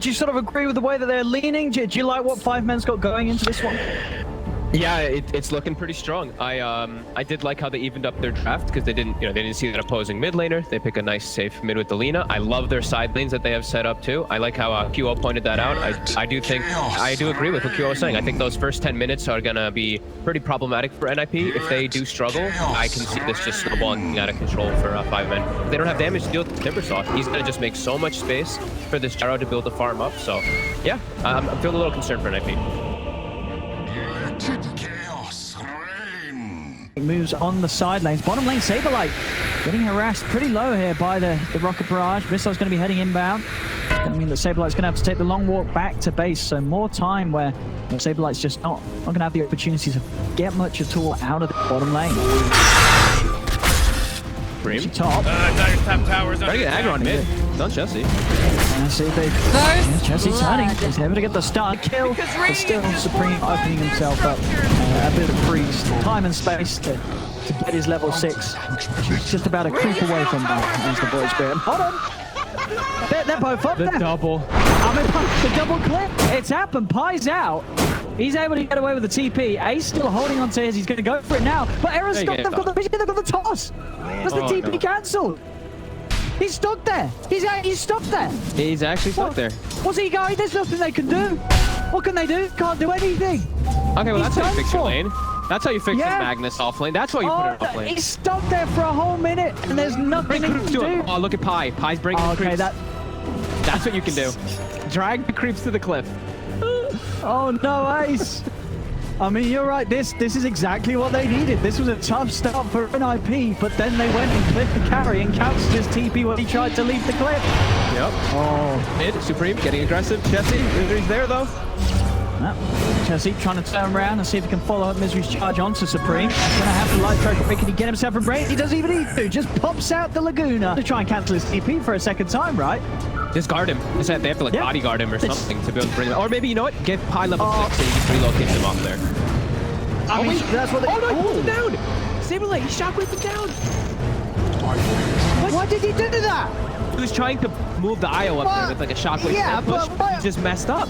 Do you sort of agree with the way that they're leaning? Do you like what 5men's got going into this one? Yeah, it's looking pretty strong. I did like how they evened up their draft because they didn't see that opposing mid laner. They pick a nice safe mid with the Lina. I love their side lanes that they have set up too. I like how QO pointed that out. I do agree with what QO was saying. I think those first 10 minutes are gonna be pretty problematic for NiP. If they do struggle, I can see this just snowballing out of control for 5men. If they don't have damage to deal with Timbersaw, he's gonna just make so much space for this Gyro to build the farm up. So yeah, I'm feeling a little concerned for NiP. Moves on the side lanes. Bottom lane, Saberlight getting harassed pretty low here by the Rocket Barrage. Missile's going to be heading inbound. Going to mean that Saberlight's going to have to take the long walk back to base. So more time where Saberlight's just not going to have the opportunity to get much at all out of the bottom lane. Bream. Top. Top towers. Trying to get aggro on mid. It's on Chelsea. See if they... Chelsea turning. He's able to get the start kill. But still Supreme opening himself up. A bit of freeze. Time and space to get his level 6. He's just about a creep away from that. There's the boy spirit. Hold on. They're both up there. The double. I mean, the double clip. It's happened. Pie's out. He's able to get away with the TP. Ace still holding on to his. He's going to go for it now. But Era's stopped. They've got the vision. They've got the toss. That's the TP cancelled. He's stuck there. He's stopped there. He's actually stuck there. What's he going? There's nothing they can do. What can they do? Can't do anything. Okay, well, that's how you fix your lane. That's how you fix his Magnus off lane. That's why you put it off lane. He's stuck there for a whole minute, and there's nothing he can do. Oh, look at Pie. Pie's bringing the creeps. That's what you can do. Drag the creeps to the cliff. Oh, no, Ace. I mean, you're right. This is exactly what they needed. This was a tough start for NiP, but then they went and clipped the carry and cancelled his TP when he tried to leave the cliff. Yep. Oh. Mid, Supreme, getting aggressive. Jesse, Misery's there, though. Jesse trying to turn around and see if he can follow up Misery's charge onto Supreme. He's going to have the light track. Can he get himself a break? He doesn't even need to. Just pops out the Laguna to try and cancel his TP for a second time, right? Just guard him. They have to like bodyguard him or something to be able to bring him. Or maybe, you know what? Get Pie level 6 and you just relocate him off there. I mean, that's what they... Oh no, he pulled him down! Saberlight, he shockwaved him down! Why did he do that? He was trying to move the IO up there with like a shockwave push. He just messed up.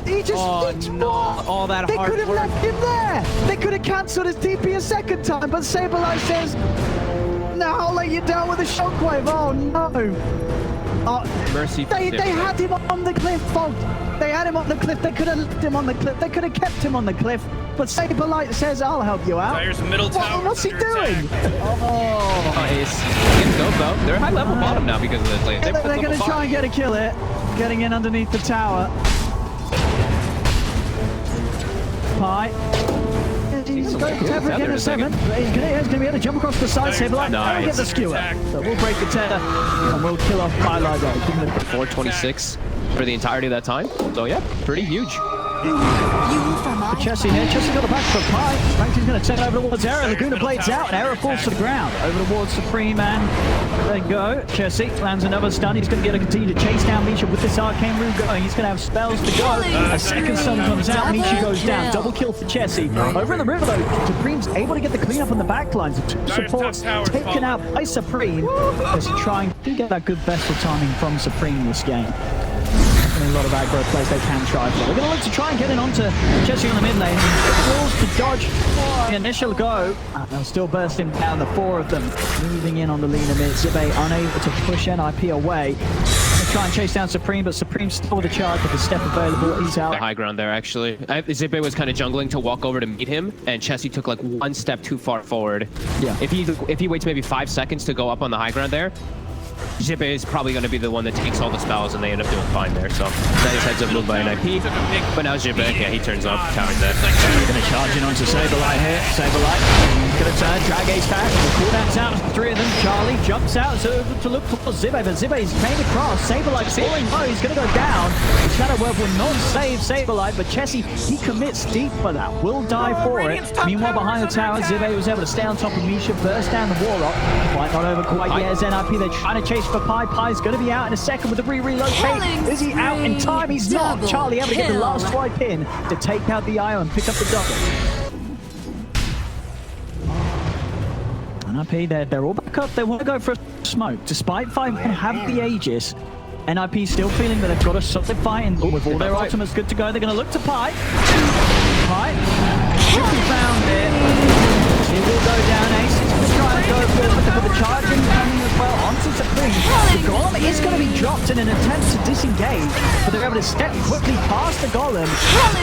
He just... Oh no, all that hard work. They could have left him there! They could have cancelled his TP a second time, but Saberlight says, no, I'll let you down with a shockwave. Oh no! Mercy. They had him on the cliff, Fog. They had him on the cliff. They could have left him on the cliff. They could have kept him on the cliff. But Saberlight says, I'll help you out. There's middle tower. What's he doing? Oh, Ace. Getting dope, though. They're high level bottom now because of this lane. They're going to try and get a kill here. Getting in underneath the tower. Pie. He's going to tether again at 7. He's going to be able to jump across the side. Saberlight. Nice. Get the skewer. So we'll break the tether and we'll kill off Pie like that. 426 for the entirety of that time. So yeah, pretty huge. Chelsea here. Chelsea got the back for Pie. Frankie's going to turn over towards Era. Laguna blades out and Era falls to the ground. Over towards Supreme and there you go. Chelsea lands another stun. He's going to get to continue to chase down Misha with this arcane rune going. He's going to have spells to go. A second stun comes out. Misha goes down. Double kill for Chelsea. Over in the river though, Supreme's able to get the cleanup on the back lines. The two supports taken out by Supreme. As trying to get that good vessel timing from Supreme this game. A lot of aggro plays they can try for. They're going to look to try and get in onto Chelsea on the mid lane. Balls to dodge the initial go. They'll still bursting down, the 4 of them moving in on the Lina mid. Zibe unable to push NiP away. They try and chase down Supreme, but Supreme still with a charge with the step available. He's out. The high ground there, actually. Zibe was kind of jungling to walk over to meet him, and Chelsea took like 1 step too far forward. Yeah. If he waits maybe 5 seconds to go up on the high ground there, Zibe is probably going to be the one that takes all the spells and they end up doing fine there. So nice heads up move by NiP. But now Zibe, yeah, he turns off, towers that. Going to charge in onto Saberlight here. Saberlight going to turn, drag Ace back. The cooldown's out, 3 of them. Charlie jumps out to look for Zibe, but Zibe's paying across. Saberlight's falling low, he's going to go down. The Shadow Web will not save Saberlight, but Chessie, he commits deep for that. Will die for it. Meanwhile, behind the tower, Zibe was able to stay on top of Misha, burst down the Warlock. Quite not over quite yet as NiP. They're trying to chase for Pie. Pie's going to be out in a second with the relocate. Is he out in time? He's not. Charlie able to get the last swipe in to take out the IO and pick up the double. NiP, they're all back up. They want to go for a smoke. Despite 5 have the Aegis, NiP still feeling that they've got a solid fight, and with all their ultimates good to go, they're going to look to Pi. Pi, quickly found it. He will go down. Ace is just trying to go for the charging coming as well onto Supreme. The Golem is going to be dropped in an attempt to disengage, but they're able to step quickly past the Golem.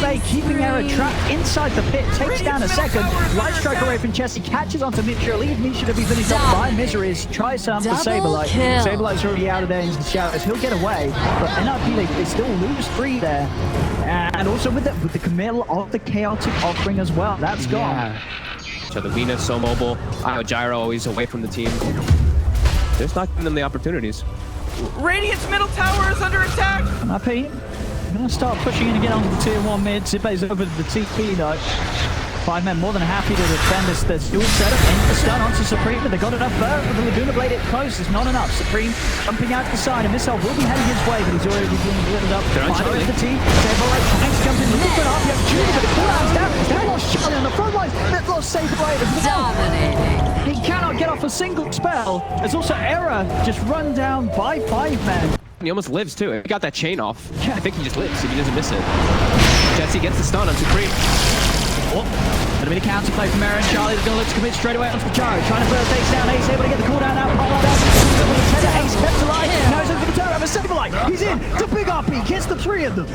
They keeping Era trapped inside the pit, takes down a second. Light strike away from Chessie, catches onto Misha, leave Misha to be finished off by Miseries. Tries some for Saberlight. Saberlight's already out of there into the shadows. He'll get away, but NiP, they still lose 3 there. And also with the committal of the chaotic offering as well. That's gone. So the Lina's so mobile. Gyro always away from the team. Just not giving them the opportunities. Radiant's middle tower is under attack. NiP, gonna start pushing in again onto the tier 1 mid. Zippei's over to the TP though. 5 men more than happy to defend this dual setup. In the stun onto Supreme, but they got enough burn with the Laguna Blade. It close, it's not enough. Supreme jumping out to the side. A missile will be heading his way, but he's already being delivered up. Finally the team. Saberlight tries to jump in, looking for an RP opportunity, but the cooldown's down. They lost Charlie on the front lines. They've lost Saberlight as well. Dominating. He cannot get off a single spell. There's also Era just run down by 5 men. He almost lives too. He got that chain off. I think he just lives if he doesn't miss it. Jesse gets the stun on Supreme. Oh, gonna be the counter play from Aaron. Charlie's gonna look to commit straight away onto the Gyro. Trying to burst Ace down. Ace able to get the cooldown out. Ace kept alive. Now he's over the turret. Saberlight. He's in. It's a big RP. Gets the 3 of them.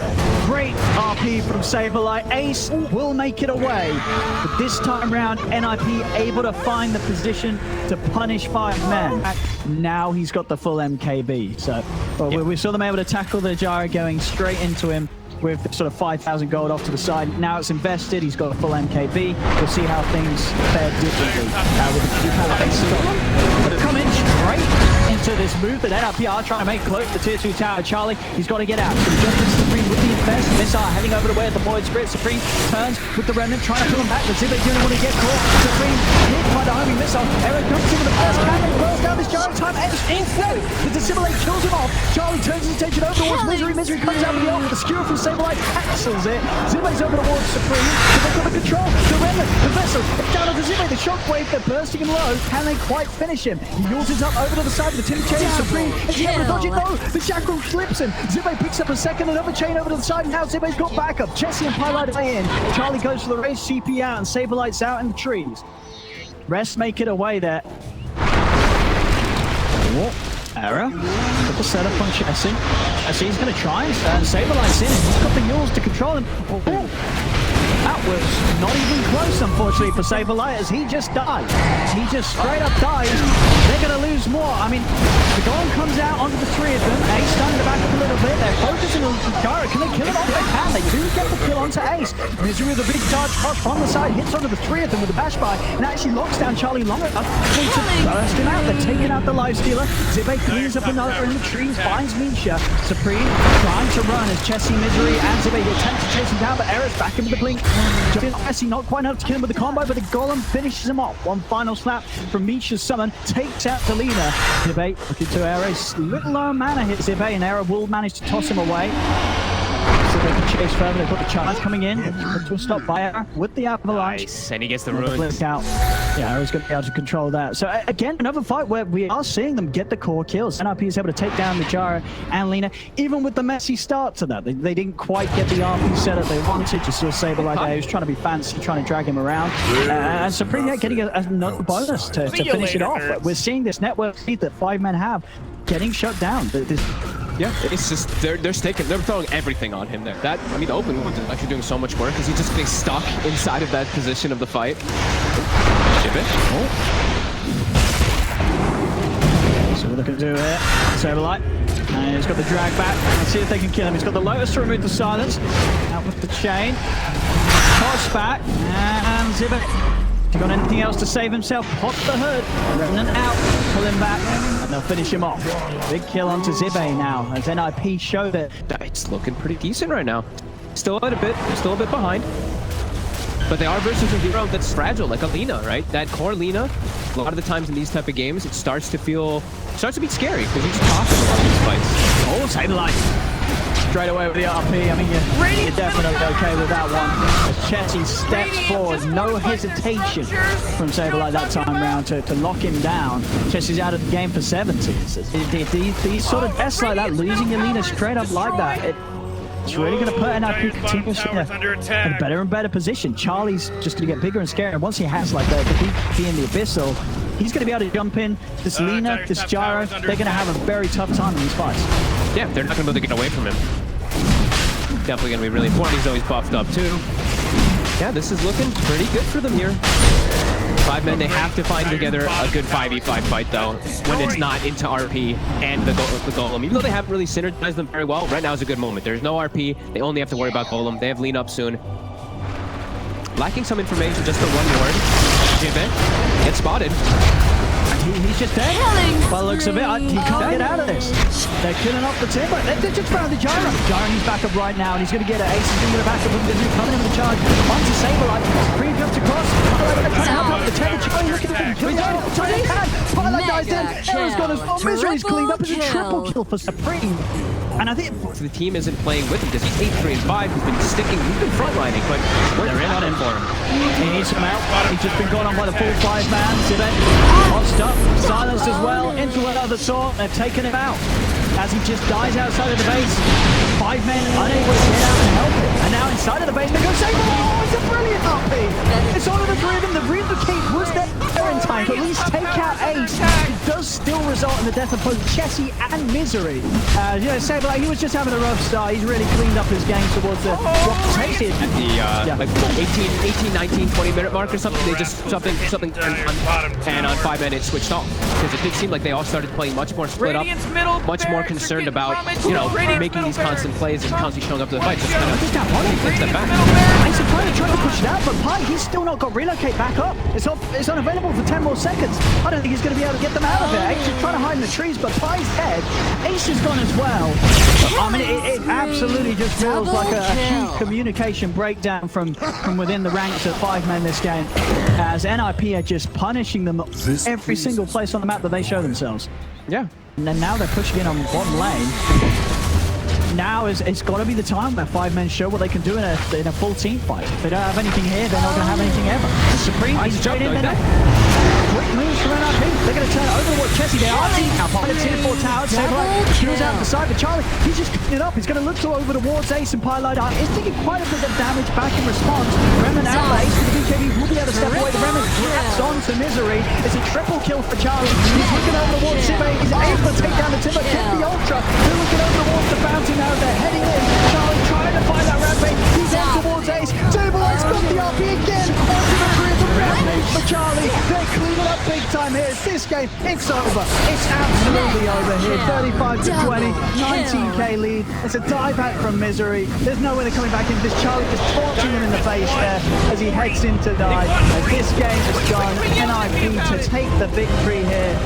Great RP from Saberlight. Ace will make it away. But this time round, NiP able to find the position to punish 5 men. Now he's got the full MKB. So we saw them able to tackle the Gyro going straight into him with sort of 5,000 gold off to the side. Now it's invested. He's got a full MKB. We'll see how things fare differently with the But come in straight into this move that NiP are trying to make close to tier 2 tower. Charlie, he's got to get out. So he jumps into Supreme with the invest. Missile heading over to where the Void Spirit. Supreme turns with the Remnant, trying to pull him back. The Zibbei's going to want to get caught. Supreme hit by the homing missile. Eric comes in with the first cannon, throws down this Gyro time, and in flow. The Dissimulate kills him off. Charlie turns his attention over towards Misery. Misery comes out with the ult. The skewer from Saberlight axles it. Zibbei's over towards Supreme. They've got the control. The Remnant, the vessel, it's down onto Zibbei. The shockwave, they're bursting him low. Can they quite finish him? He yaws up over to the side of the Tim Chain. Supreme is he able to dodge it? No, the Shackle slips him. Zibbei picks up a second, another chain over to the side. Now Zibbei's got backup. Chessie and Pyjamas are in. Charlie goes for the race, CP out, and Saberlight's out in the trees. Rest make it away there. What? Error. Got the setup on Chessie. Chessie's going to try and Saberlight's in. He's got the Yules to control him. Oh. That was not even close, unfortunately, for Saberlight, as he just died. He just straight up dies. They're going to lose more. I mean, the Golem comes out onto the 3 of them. Ace starting to back up a little bit. They're focusing on Gyro. Can they kill him off? They can. They do get the kill onto Ace. Misery with a big charge cross from the side. Hits onto the 3 of them with a bash by. And actually locks down Charlie long enough to burst him out. They're taking out the Lifestealer. Zibbei cleans up another in the trees. Finds Misha. Supreme trying to run as Chessie, Misery, and Zibbei attempt to chase him down. But Era's back in with the blink. Chessie not quite enough to kill him with the combo, but the Golem finishes him off. One final slap from Misha's summon takes out Delina. Zibbei looking to Era. Little low mana hit Zibbei, and Era will manage to toss him away. So they can chase further. They've got the charge coming in. Put to a stop by Era with the avalanche. Nice, and he gets the ruins. Out. Yeah, Era's going to be able to control that. So again, another fight where we are seeing them get the core kills. NiP is able to take down the Gyro and Lina, even with the messy start to that. They didn't quite get the RP setup they wanted. Just saw Saberlight there, who's trying to be fancy, trying to drag him around. And Supreme getting another bonus to finish it off. We're seeing this network speed that 5 men have getting shut down. Yeah, it's just they're throwing everything on him there. That, I mean, the open wound is actually doing so much work because he's just getting stuck inside of that position of the fight. Ship it. Oh. So we're looking to do here. Saberlight. And he's got the drag back. Let's see if they can kill him. He's got the Lotus to remove the silence. Out with the chain. Toss back. And Zibbei. If you got anything else to save himself, pop the hood, Remnant out, pull him back, and they'll finish him off. Big kill onto Zibbei now, as NiP show that it's looking pretty decent right now. Still a bit behind. But they are versus a hero that's fragile, like a Lina, right? That core Lina, a lot of the times in these type of games, it starts to be scary, because you just toss him a lot of these fights. oh, Saberlight. straight away with the RP. I mean, you're definitely okay with that one. As Chessy steps forward, no hesitation from Saberlight that time round to lock him down. Chessy's out of the game for 70. These sort of deaths like that, losing your Lina straight up like that, it's really going to put NiP continuously in a better and better position. Charlie's just going to get bigger and scarier. And once he has like the BP and the Abyssal, he's going to be able to jump in. This Lina, this Gyro, they're going to have a very tough time in these fights. Yeah, they're not going to be able to get away from him. Definitely going to be really important. He's always buffed up too. Yeah, this is looking pretty good for them here. 5 men, they have to find together a good 5v5 fight though, when it's not into RP and the Golem. Even though they haven't really synergized them very well, right now is a good moment. There's no RP, they only have to worry about Golem. They have lean up soon. Lacking some information, just the one ward. Jibet gets spotted. He's just dead. By the looks of it, he can't get out of this. They're killing off the timber. They just found the Gyro. Gyro needs backup right now, and he's going to get an ace. He's going to get a backup. He's coming in with the charge. Onto Saberlight. Supreme jumps across. Trying to help out the Tether. Charlie looking at him. Killing out off the top of his hand. Twilight dies down. Arrow's gone as well. Misery's cleaned up. It's a triple kill for Supreme. And I think the team isn't playing with him because he's 8-3 and 5. He's been sticking. He's been frontlining, but they're not in for him. He needs some help. He's just been gone on by the full 5-man. Sibet hotched up, silenced as well, into another sort. They've taken him out as he just dies outside of the base. 5 men unable to get out and help him. And now inside of the base, they go save him. Oh, it's a brilliant RP. It's all of the three of them. The relocate was there in time to at least take out Ace. It does still result in the death of both Chessy and Misery. You know, Saberlight, he was just having a rough start. He's really cleaned up his game towards the at the like 18, 19, 20-minute mark or something. They just something and on 5 minutes switched off because it did seem like they all started playing much more split up, much more concerned about making these constant plays and constantly showing up to the fight. Just kind of takes them back. Ace is trying to push it out, but Pi, he's still not got relocate back up. It's unavailable for 10 more seconds. I don't think he's going to be able to get them out of there. Ace is trying to hide in the trees, but Pi's dead. Ace is gone as well. I mean, it absolutely just feels like a huge communication breakdown from within the ranks of 5 men this game, as NiP are just punishing them every single place on the map that they show themselves. Yeah. And then now they're pushing in on bottom lane. Now it's got to be the time where 5 men show what they can do in a full team fight. If they don't have anything here, they're not going to have anything ever. Supreme, he's straight in there. Quick moves from NiP. They're going to turn it over towards Chessy. They are team out behind the tier 4 tower. Saberlight kills out the side, but Charlie, he's just picking it up. He's going to look over towards Ace and Pylight. He's taking quite a bit of damage back in response. Remnant out for Ace, but the BKB will be able to step away. The Remnant grabs on to Misery. It's a triple kill for Charlie. He's looking over towards Sibbe. He's able to take down the timber, kick the Ultra. They're looking over towards the fountain now. They're heading in. Charlie trying to find that rampage. He's on towards Ace. Saberlight's got the RP again. Onto the grid. The rampage for Charlie. They're cleaning up big time here. This game, it's over. It's absolutely over here. 35 to 20, 19k lead. It's a dive back from Misery. There's no way they're coming back in. This Charlie just torching him in the face there as he heads in to die. As this game is gone, NiP to take the victory here.